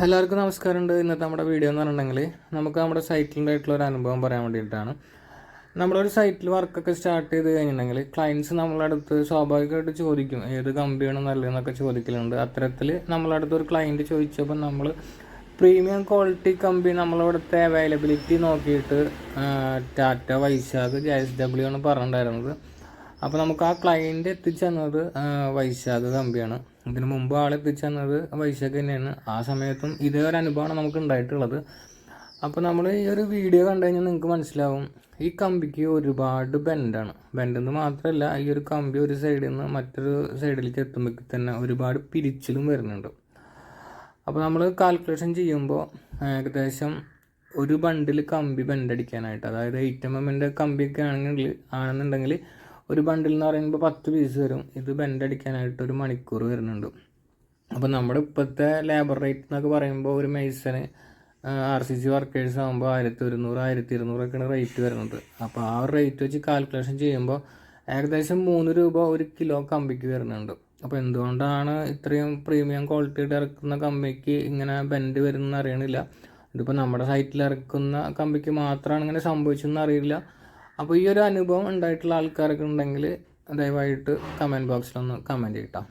എല്ലാവർക്കും നമസ്കാരമുണ്ട്. ഇന്നത്തെ നമ്മുടെ വീഡിയോ എന്ന് പറഞ്ഞിട്ടുണ്ടെങ്കിൽ നമുക്ക് നമ്മുടെ സൈറ്റിലുണ്ടായിട്ടുള്ള ഒരു അനുഭവം പറയാൻ വേണ്ടിയിട്ടാണ്. നമ്മളൊരു സൈറ്റിൽ വർക്കൊക്കെ സ്റ്റാർട്ട് ചെയ്ത് കഴിഞ്ഞിട്ടുണ്ടെങ്കിൽ ക്ലയൻറ്റ്സ് നമ്മളടുത്ത് സ്വാഭാവികമായിട്ട് ചോദിക്കും ഏത് കമ്പിയാണ് നല്ലതെന്നൊക്കെ ചോദിക്കലുണ്ട്. അത്തരത്തിൽ നമ്മളടുത്ത് ഒരു ക്ലയൻറ്റ് ചോദിച്ചപ്പോൾ നമ്മൾ പ്രീമിയം ക്വാളിറ്റി കമ്പി നമ്മളവിടുത്തെ അവൈലബിലിറ്റി നോക്കിയിട്ട് ടാറ്റ, വൈശാഖ്, JSW ആണ് പറഞ്ഞിട്ടുണ്ടായിരുന്നത്. അപ്പോൾ നമുക്ക് ആ ക്ലയൻറ്റ് എത്തിച്ചെന്നത് വൈശാഖ് കമ്പിയാണ്. ഇതിന് മുമ്പ് എത്തിച്ചെന്നത് വൈശാഖ് തന്നെയാണ്. ആ സമയത്തും ഇതേ ഒരു അനുഭവമാണ് നമുക്ക് ഉണ്ടായിട്ടുള്ളത്. അപ്പോൾ നമ്മൾ ഈ ഒരു വീഡിയോ കണ്ടു കഴിഞ്ഞാൽ നിങ്ങൾക്ക് മനസ്സിലാവും ഈ കമ്പിക്ക് ഒരുപാട് ബെൻഡാണ്. ബെൻഡെന്ന് മാത്രമല്ല, ഈ ഒരു കമ്പി ഒരു സൈഡിൽ നിന്ന് മറ്റൊരു സൈഡിലേക്ക് എത്തുമ്പോഴേക്ക് തന്നെ ഒരുപാട് പിരിച്ചിലും വരുന്നുണ്ട്. അപ്പോൾ നമ്മൾ കാൽക്കുലേഷൻ ചെയ്യുമ്പോൾ ഏകദേശം ഒരു ബണ്ടിൽ കമ്പി ബെൻഡടിക്കാനായിട്ട്, അതായത് 8 mm കമ്പിയൊക്കെ ആണെന്നുണ്ടെങ്കിൽ ഒരു ബണ്ടിൽ എന്ന് പറയുമ്പോൾ 10 പീസ് വരും. ഇത് ബെൻഡടിക്കാനായിട്ട് 1 മണിക്കൂർ വരുന്നുണ്ട്. അപ്പോൾ നമ്മുടെ ഇപ്പോഴത്തെ ലേബർ റേറ്റ് എന്നൊക്കെ പറയുമ്പോൾ ഒരു മെയ്സന് RCC വർക്കേഴ്സ് ആകുമ്പോൾ 1100, 1200 ഒക്കെയാണ് റേറ്റ് വരുന്നത്. അപ്പോൾ ആ ഒരു റേറ്റ് വെച്ച് കാൽക്കുലേഷൻ ചെയ്യുമ്പോൾ ഏകദേശം 3 രൂപ 1 കിലോ കമ്പിക്ക് വരുന്നുണ്ട്. അപ്പോൾ എന്തുകൊണ്ടാണ് ഇത്രയും പ്രീമിയം ക്വാളിറ്റിയുടെ ഇറക്കുന്ന കമ്പിക്ക് ഇങ്ങനെ ബെൻഡ് വരുന്നതെന്ന് അറിയണില്ല. ഇതിപ്പോൾ നമ്മുടെ സൈറ്റിൽ ഇറക്കുന്ന കമ്പിക്ക് മാത്രമാണ് ഇങ്ങനെ സംഭവിച്ചതെന്ന് അറിയില്ല. അപ്പോൾ ഈ ഒരു അനുഭവം ഉണ്ടായിട്ടുള്ള ആൾക്കാരൊക്കെ ഉണ്ടെങ്കിൽ ദയവായിട്ട് കമൻറ്റ് ബോക്സിലൊന്ന് കമൻറ്റ് ചെയ്യട്ടോ.